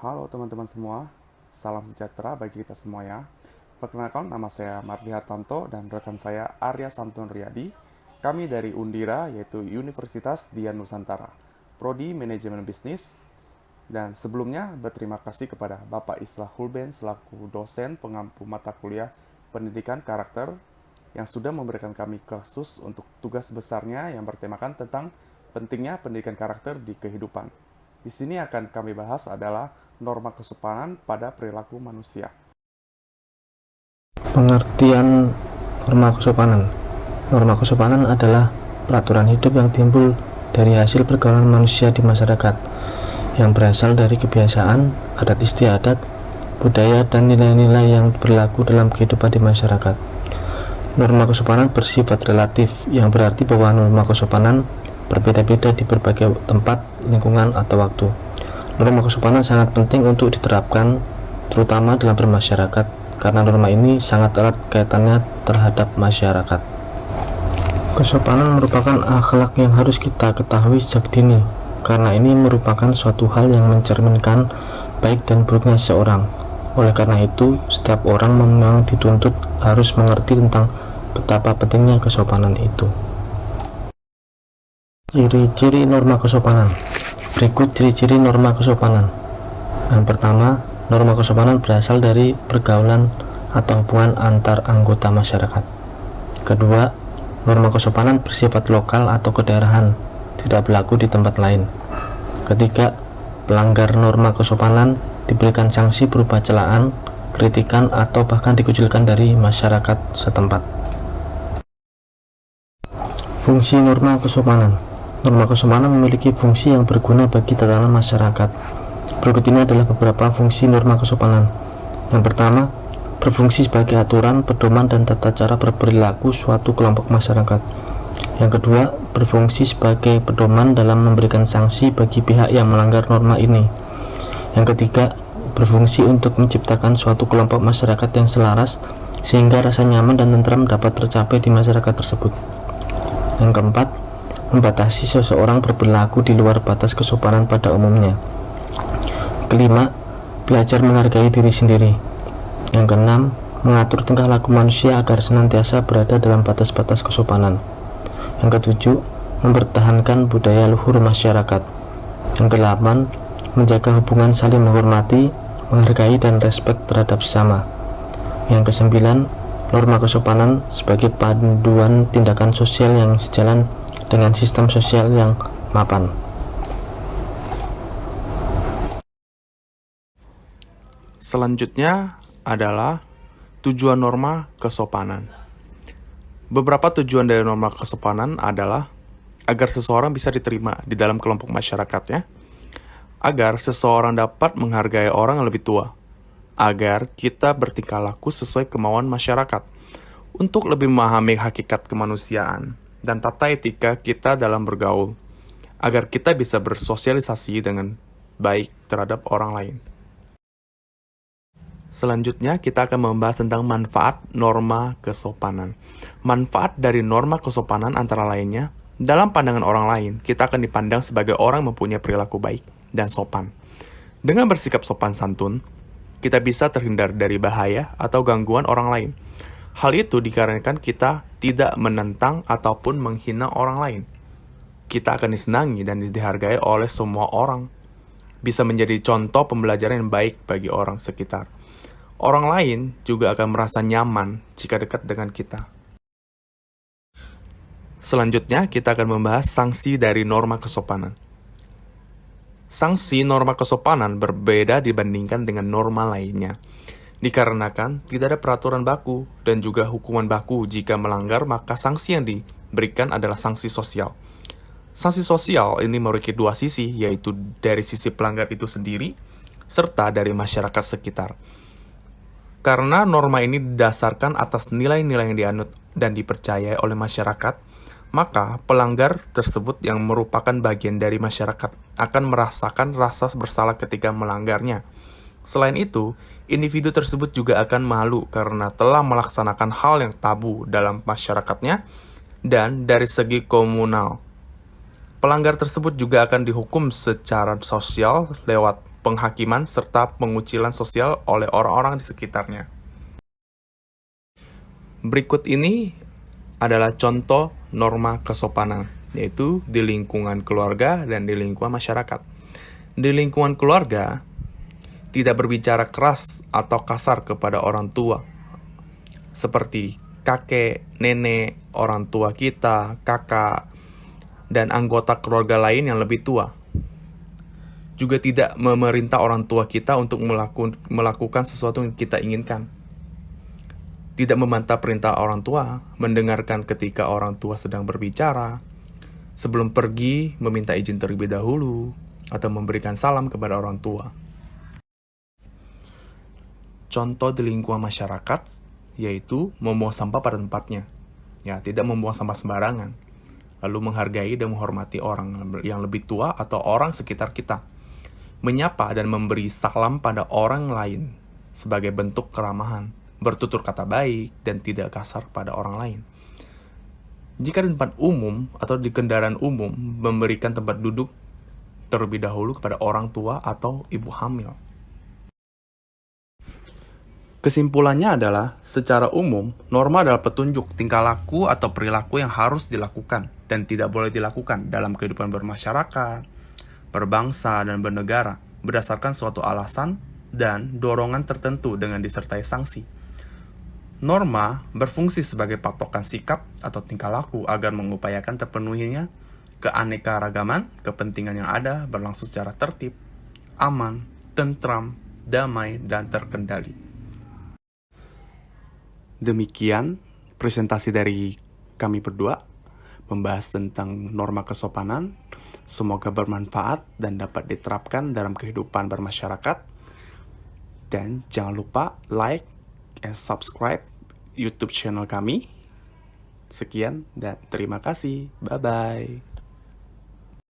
Halo teman-teman semua, salam sejahtera bagi kita semua ya. Perkenalkan, nama saya Mardi Hartanto dan rekan saya Arya Santun Riyadi. Kami dari Undira, yaitu Universitas Dian Nusantara, Prodi Manajemen Bisnis. Dan sebelumnya berterima kasih kepada Bapak Islah Hulben selaku dosen pengampu mata kuliah Pendidikan Karakter yang sudah memberikan kami kursus untuk tugas besarnya yang bertemakan tentang pentingnya pendidikan karakter di kehidupan. Di sini akan kami bahas adalah norma kesopanan pada perilaku manusia. Pengertian norma kesopanan. Norma kesopanan adalah peraturan hidup yang timbul dari hasil pergaulan manusia di masyarakat, yang berasal dari kebiasaan, adat istiadat, budaya, dan nilai-nilai yang berlaku dalam kehidupan di masyarakat. Norma kesopanan bersifat relatif, yang berarti bahwa norma kesopanan berbeda-beda di berbagai tempat, lingkungan, atau waktu. Norma kesopanan sangat penting untuk diterapkan, terutama dalam bermasyarakat, karena norma ini sangat erat kaitannya terhadap masyarakat. Kesopanan merupakan akhlak yang harus kita ketahui sejak dini, karena ini merupakan suatu hal yang mencerminkan baik dan buruknya seseorang. Oleh karena itu, setiap orang memang dituntut harus mengerti tentang betapa pentingnya kesopanan itu. Ciri-ciri norma kesopanan. Berikut ciri-ciri norma kesopanan. Yang pertama, norma kesopanan berasal dari pergaulan atau hubungan antar anggota masyarakat. Kedua, norma kesopanan bersifat lokal atau kedaerahan, tidak berlaku di tempat lain. Ketiga, pelanggar norma kesopanan diberikan sanksi berupa celaan, kritikan, atau bahkan dikucilkan dari masyarakat setempat. Fungsi norma kesopanan. Norma kesopanan memiliki fungsi yang berguna bagi tatanan masyarakat. Berikut ini adalah beberapa fungsi norma kesopanan. Yang pertama, berfungsi sebagai aturan, pedoman, dan tata cara berperilaku suatu kelompok masyarakat. Yang kedua, berfungsi sebagai pedoman dalam memberikan sanksi bagi pihak yang melanggar norma ini. Yang ketiga, berfungsi untuk menciptakan suatu kelompok masyarakat yang selaras sehingga rasa nyaman dan tentram dapat tercapai di masyarakat tersebut. Yang keempat, membatasi seseorang berperilaku di luar batas kesopanan pada umumnya. Kelima, belajar menghargai diri sendiri. Yang keenam, mengatur tingkah laku manusia agar senantiasa berada dalam batas-batas kesopanan. Yang ketujuh, mempertahankan budaya luhur masyarakat. Yang kedelapan, menjaga hubungan saling menghormati, menghargai, dan respek terhadap sesama. Yang kesembilan, norma kesopanan sebagai panduan tindakan sosial yang sejalan dengan sistem sosial yang mapan. Selanjutnya adalah tujuan norma kesopanan. Beberapa tujuan dari norma kesopanan adalah agar seseorang bisa diterima di dalam kelompok masyarakatnya, agar seseorang dapat menghargai orang yang lebih tua, agar kita bertingkah laku sesuai kemauan masyarakat, untuk lebih memahami hakikat kemanusiaan dan tata etika kita dalam bergaul, agar kita bisa bersosialisasi dengan baik terhadap orang lain. Selanjutnya, kita akan membahas tentang manfaat norma kesopanan. Manfaat dari norma kesopanan antara lainnya, dalam pandangan orang lain, kita akan dipandang sebagai orang mempunyai perilaku baik dan sopan. Dengan bersikap sopan santun, kita bisa terhindar dari bahaya atau gangguan orang lain. Hal itu dikarenakan kita tidak menentang ataupun menghina orang lain. Kita akan disenangi dan dihargai oleh semua orang. Bisa menjadi contoh pembelajaran yang baik bagi orang sekitar. Orang lain juga akan merasa nyaman jika dekat dengan kita. Selanjutnya, kita akan membahas sanksi dari norma kesopanan. Sanksi norma kesopanan berbeda dibandingkan dengan norma lainnya, dikarenakan tidak ada peraturan baku dan juga hukuman baku jika melanggar, maka sanksi yang diberikan adalah sanksi sosial. Sanksi sosial ini memiliki dua sisi, yaitu dari sisi pelanggar itu sendiri, serta dari masyarakat sekitar. Karena norma ini didasarkan atas nilai-nilai yang dianut dan dipercayai oleh masyarakat, maka pelanggar tersebut yang merupakan bagian dari masyarakat akan merasakan rasa bersalah ketika melanggarnya. Selain itu, individu tersebut juga akan malu karena telah melaksanakan hal yang tabu dalam masyarakatnya dan dari segi komunal. Pelanggar tersebut juga akan dihukum secara sosial lewat penghakiman, serta pengucilan sosial oleh orang-orang di sekitarnya. Berikut ini adalah contoh norma kesopanan, yaitu di lingkungan keluarga dan di lingkungan masyarakat. Di lingkungan keluarga, tidak berbicara keras atau kasar kepada orang tua, seperti kakek, nenek, orang tua kita, kakak, dan anggota keluarga lain yang lebih tua. Juga tidak memerintah orang tua kita untuk melakukan sesuatu yang kita inginkan. Tidak membantah perintah orang tua, mendengarkan ketika orang tua sedang berbicara, sebelum pergi meminta izin terlebih dahulu, atau memberikan salam kepada orang tua. Contoh di lingkungan masyarakat, yaitu membuang sampah pada tempatnya. Ya, tidak membuang sampah sembarangan. Lalu menghargai dan menghormati orang yang lebih tua atau orang sekitar kita. Menyapa dan memberi salam pada orang lain sebagai bentuk keramahan. Bertutur kata baik dan tidak kasar pada orang lain. Jika di tempat umum atau di kendaraan umum, memberikan tempat duduk terlebih dahulu kepada orang tua atau ibu hamil. Kesimpulannya adalah, secara umum, norma adalah petunjuk tingkah laku atau perilaku yang harus dilakukan dan tidak boleh dilakukan dalam kehidupan bermasyarakat, berbangsa, dan bernegara berdasarkan suatu alasan dan dorongan tertentu dengan disertai sanksi. Norma berfungsi sebagai patokan sikap atau tingkah laku agar mengupayakan terpenuhinya keanekaragaman kepentingan yang ada berlangsung secara tertib, aman, tentram, damai, dan terkendali. Demikian presentasi dari kami berdua membahas tentang norma kesopanan. Semoga bermanfaat dan dapat diterapkan dalam kehidupan bermasyarakat. Dan jangan lupa like and subscribe YouTube channel kami. Sekian dan terima kasih. Bye-bye.